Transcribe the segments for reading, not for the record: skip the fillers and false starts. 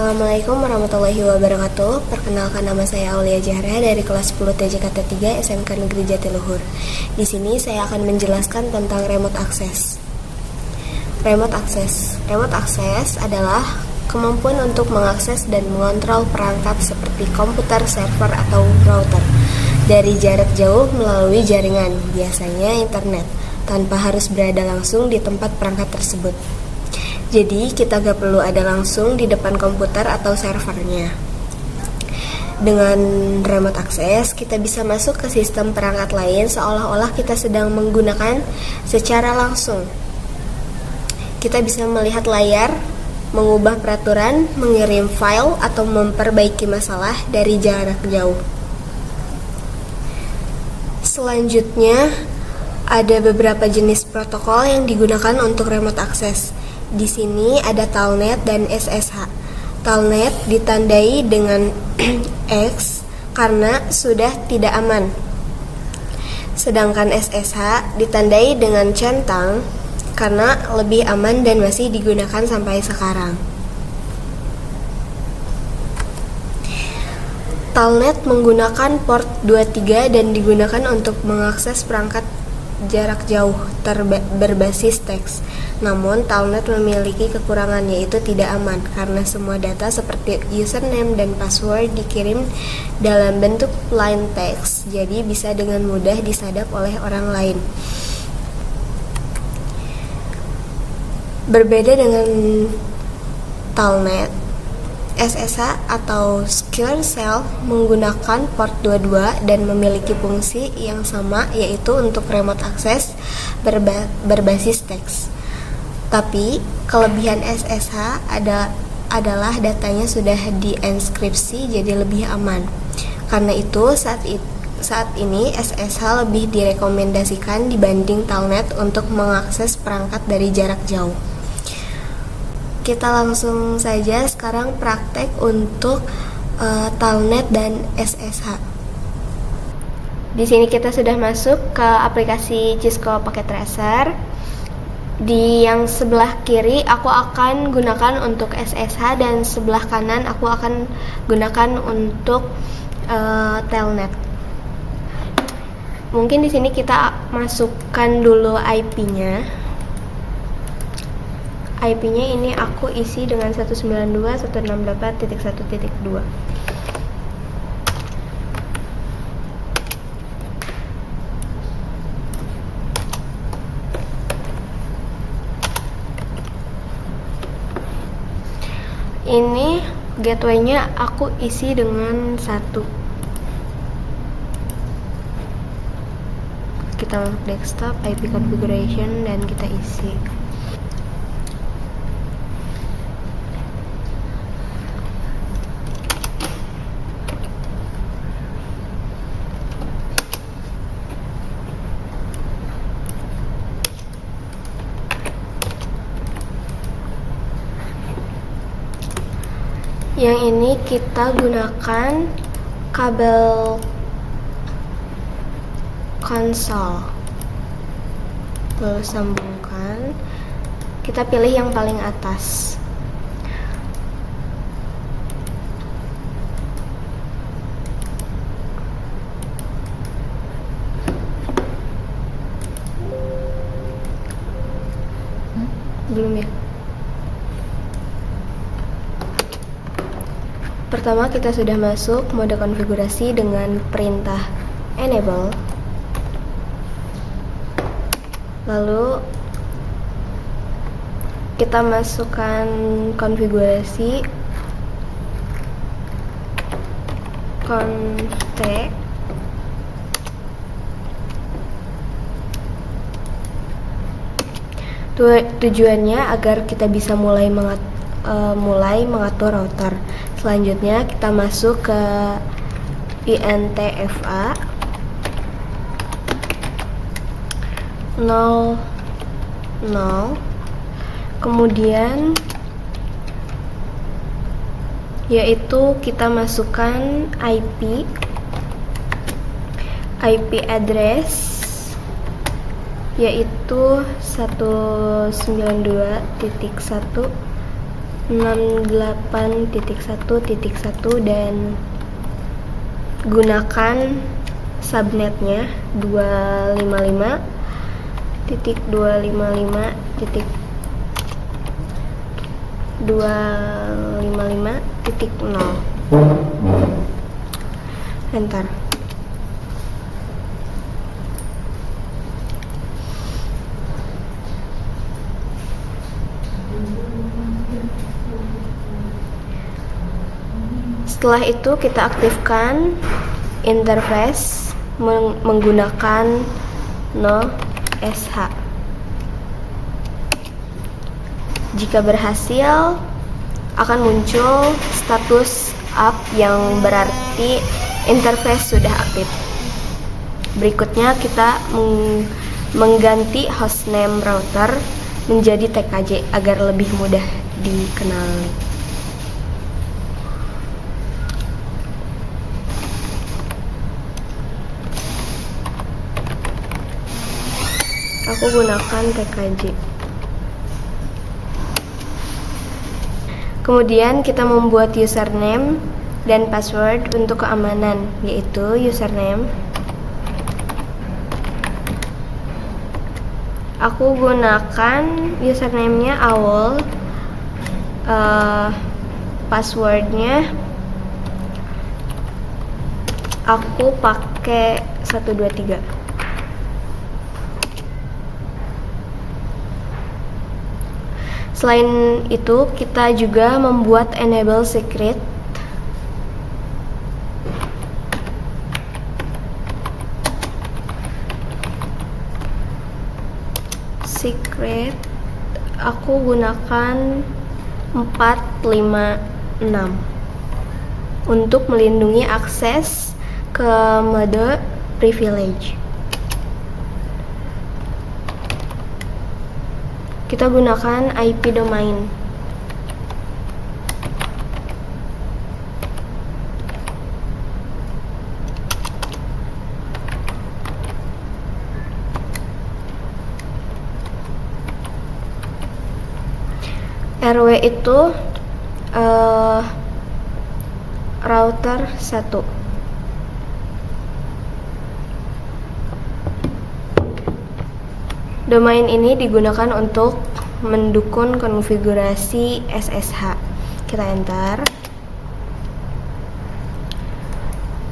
Assalamualaikum warahmatullahi wabarakatuh. Perkenalkan, nama saya Aulia Jahra dari kelas 10 TJKT 3 SMK Negeri Jatiluhur. Di sini saya akan menjelaskan tentang remote access. Remote access adalah kemampuan untuk mengakses dan mengontrol perangkat seperti komputer, server, atau router dari jarak jauh melalui jaringan, biasanya internet, tanpa harus berada langsung di tempat perangkat tersebut. Jadi kita gak perlu ada langsung di depan komputer atau servernya. Dengan remote access, kita bisa masuk ke sistem perangkat lain seolah-olah kita sedang menggunakan secara langsung. Kita bisa melihat layar, mengubah peraturan, mengirim file, atau memperbaiki masalah dari jarak jauh. Selanjutnya, ada beberapa jenis protokol yang digunakan untuk remote access. Di sini ada Telnet dan SSH. Telnet ditandai dengan X karena sudah tidak aman. Sedangkan SSH ditandai dengan centang karena lebih aman dan masih digunakan sampai sekarang. Telnet menggunakan port 23 dan digunakan untuk mengakses perangkat jarak jauh berbasis teks. Namun, Telnet memiliki kekurangan, yaitu tidak aman karena semua data seperti username dan password dikirim dalam bentuk plain text, jadi bisa dengan mudah disadap oleh orang lain. Berbeda dengan Telnet, SSH atau Secure Shell menggunakan port 22 dan memiliki fungsi yang sama, yaitu untuk remote access berbasis teks. Tapi kelebihan SSH adalah datanya sudah dienkripsi, jadi lebih aman. Karena itu saat ini SSH lebih direkomendasikan dibanding Telnet untuk mengakses perangkat dari jarak jauh. Kita langsung saja sekarang praktek untuk Telnet dan SSH. Di sini kita sudah masuk ke aplikasi Cisco Packet Tracer. Di yang sebelah kiri aku akan gunakan untuk SSH dan sebelah kanan aku akan gunakan untuk Telnet. Mungkin di sini kita masukkan dulu IP-nya. IP-nya ini aku isi dengan 192.168.1.2. Ini gateway-nya aku isi dengan 1. Kita masuk desktop, IP configuration, dan kita isi. Yang ini kita gunakan kabel konsol, lalu sambungkan. Kita pilih yang paling atas. Belum ya? Pertama, kita sudah masuk mode konfigurasi dengan perintah enable. Lalu kita masukkan konfigurasi config. Tujuannya agar kita bisa mulai mengatur router. Selanjutnya kita masuk ke INTFA 00. Kemudian yaitu kita masukkan IP address yaitu 192.1 68.1.1 dan gunakan subnetnya 255.255.0. Enter. Setelah itu kita aktifkan interface menggunakan no sh. Jika berhasil, akan muncul status up yang berarti interface sudah aktif. Berikutnya kita mengganti hostname router menjadi TKJ agar lebih mudah dikenali. Aku gunakan TKJ. Kemudian kita membuat username dan password untuk keamanan, yaitu username. Aku gunakan username-nya Awol, passwordnya aku pakai 123. Selain itu, kita juga membuat enable secret. Secret aku gunakan 456 untuk melindungi akses ke mode privilege. Kita gunakan IP domain. RW itu router 1. Domain ini digunakan untuk mendukung konfigurasi SSH. Kita enter.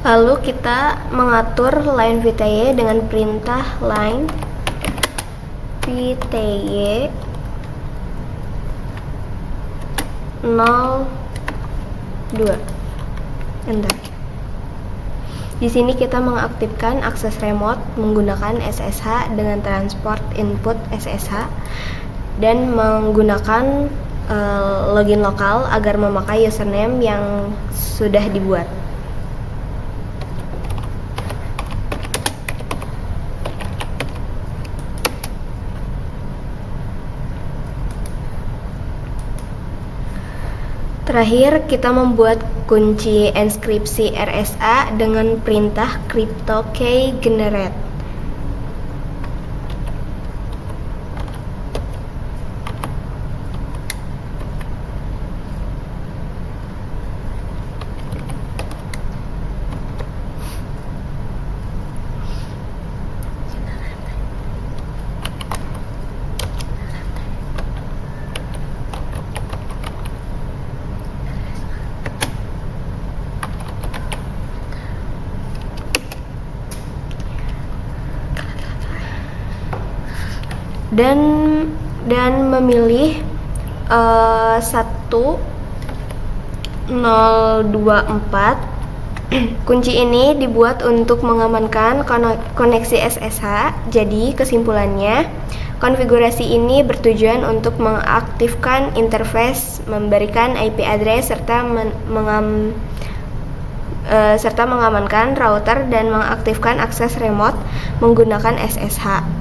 Lalu kita mengatur line VTY dengan perintah line VTY 02. Enter. Di sini kita mengaktifkan akses remote menggunakan SSH dengan transport input SSH dan menggunakan login lokal agar memakai username yang sudah dibuat. Terakhir, kita membuat kunci enskripsi RSA dengan perintah cryptokey generate. Dan memilih 1024. Kunci ini dibuat untuk mengamankan koneksi SSH. Jadi kesimpulannya, konfigurasi ini bertujuan untuk mengaktifkan interface, memberikan IP address serta mengamankan router dan mengaktifkan akses remote menggunakan SSH.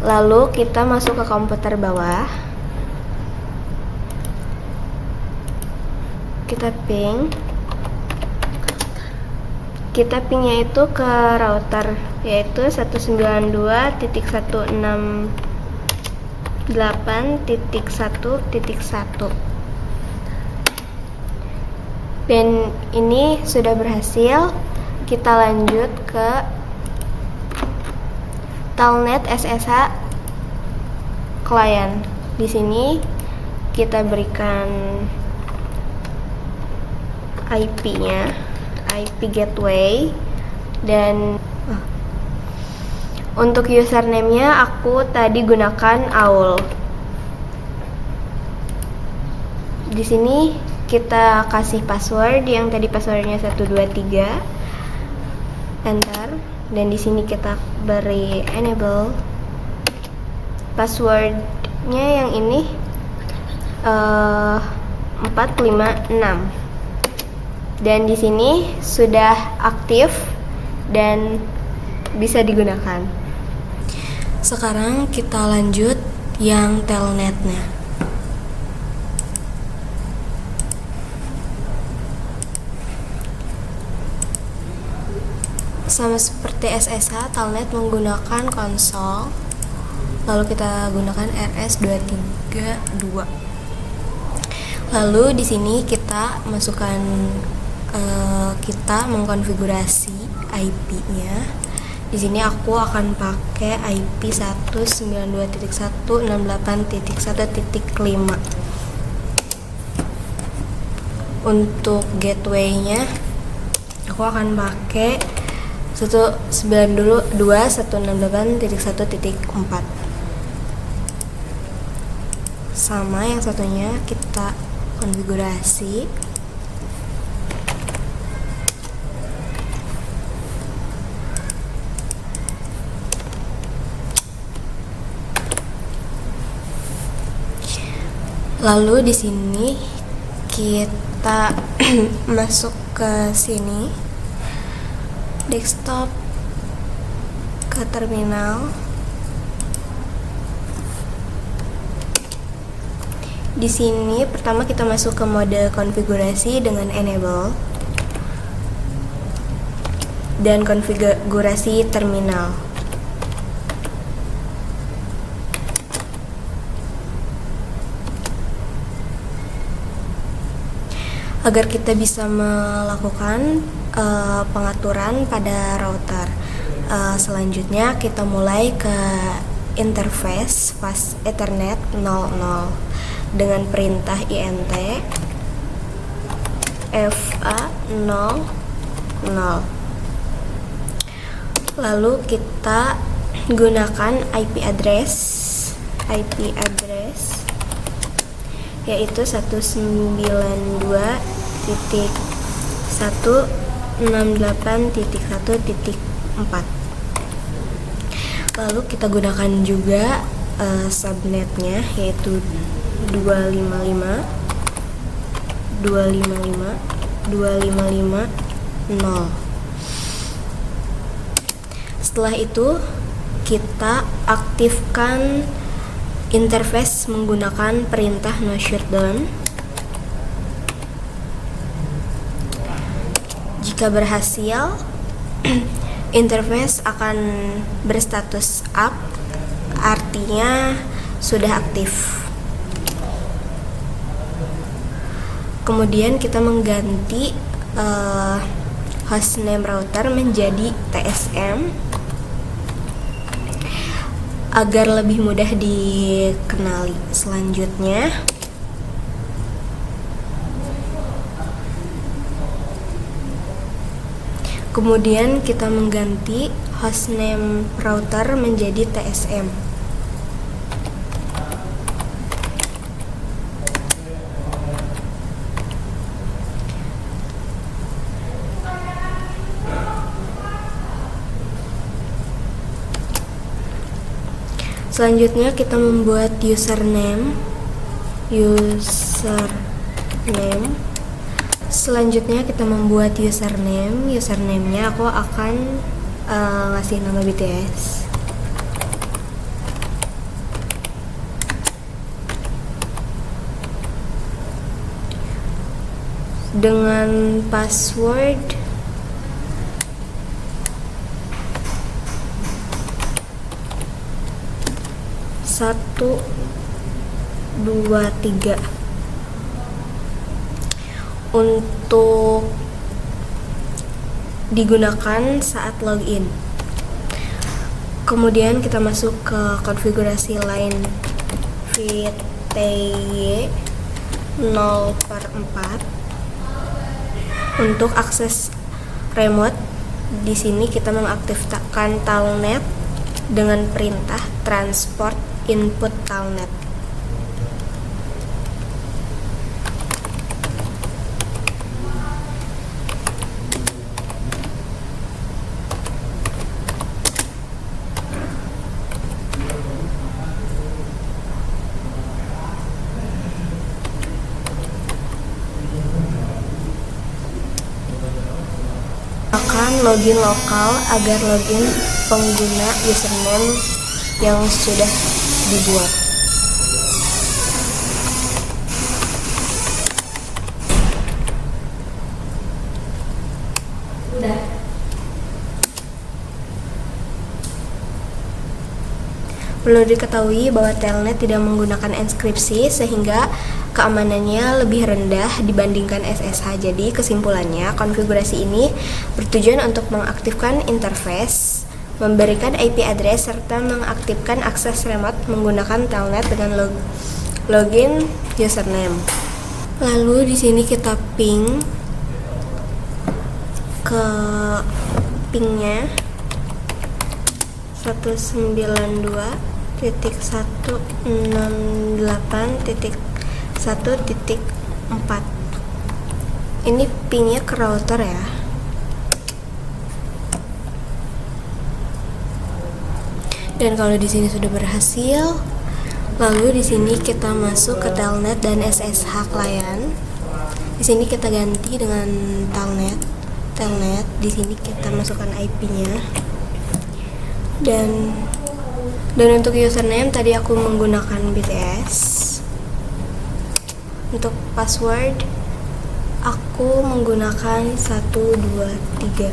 Lalu kita masuk ke komputer bawah. Kita ping. Kita pingnya itu ke router, yaitu 192.168.1. 8.1.1. Dan ini sudah berhasil. Kita lanjut ke Telnet SSH client. Di sini kita berikan IP-nya, IP gateway, dan untuk username-nya aku tadi gunakan AUL. Di sini kita kasih password yang tadi passwordnya 123, enter, dan di sini kita beri enable. Passwordnya yang ini 456, dan di sini sudah aktif dan bisa digunakan. Sekarang kita lanjut yang telnetnya. Sama seperti SSH, telnet menggunakan konsol. Lalu kita gunakan RS232. Lalu di sini kita masukkan, kita mengkonfigurasi IP-nya. Di sini aku akan pakai IP 192.168.1.5. Untuk gateway-nya aku akan pakai 192.168.1.4. Sama yang satunya kita konfigurasi. Lalu di sini kita masuk ke sini, desktop, ke terminal. Di sini pertama kita masuk ke mode konfigurasi dengan enable dan konfigurasi terminal. Agar kita bisa melakukan pengaturan pada router. Selanjutnya kita mulai ke interface fast Ethernet 00 dengan perintah int fa00. Lalu kita gunakan IP address yaitu 192.168.1.4. Lalu kita gunakan juga subnetnya, yaitu 255.255.255.0. Setelah itu kita aktifkan interface menggunakan perintah no shutdown. Jika berhasil, interface akan berstatus up, artinya sudah aktif. Kemudian kita mengganti hostname router menjadi TSM agar lebih mudah dikenali. Selanjutnya kemudian kita mengganti hostname router menjadi TSM. Selanjutnya kita membuat username. Selanjutnya kita membuat username. Username-nya aku akan ngasih nama BTS. Dengan password satu 23 untuk digunakan saat login. Kemudian kita masuk ke konfigurasi line VTY 0/4 untuk akses remote. Di sini kita mengaktifkan telnet dengan perintah transport input telnet. Akan login lokal agar login pengguna username yang sudah dibuat. Perlu diketahui bahwa telnet tidak menggunakan enkripsi sehingga keamanannya lebih rendah dibandingkan SSH. Jadi kesimpulannya, konfigurasi ini bertujuan untuk mengaktifkan interface, memberikan IP address, serta mengaktifkan akses remote menggunakan telnet dengan login username. Lalu di sini kita ping ke pingnya 192.168.1.4. Ini pingnya ke router ya. Dan kalau di sini sudah berhasil, lalu di sini kita masuk ke telnet dan SSH klien. Di sini kita ganti dengan telnet. Di sini kita masukkan IP-nya. Dan untuk username tadi aku menggunakan BTS. Untuk password aku menggunakan 123.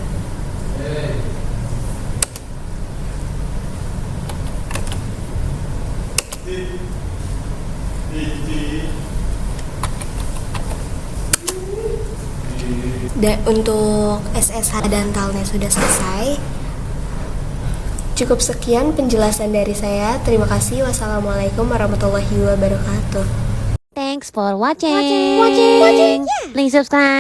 Dan untuk SSH dan telnet sudah selesai. Cukup sekian penjelasan dari saya. Terima kasih. Wassalamualaikum warahmatullahi wabarakatuh. Thanks for watching. Please subscribe.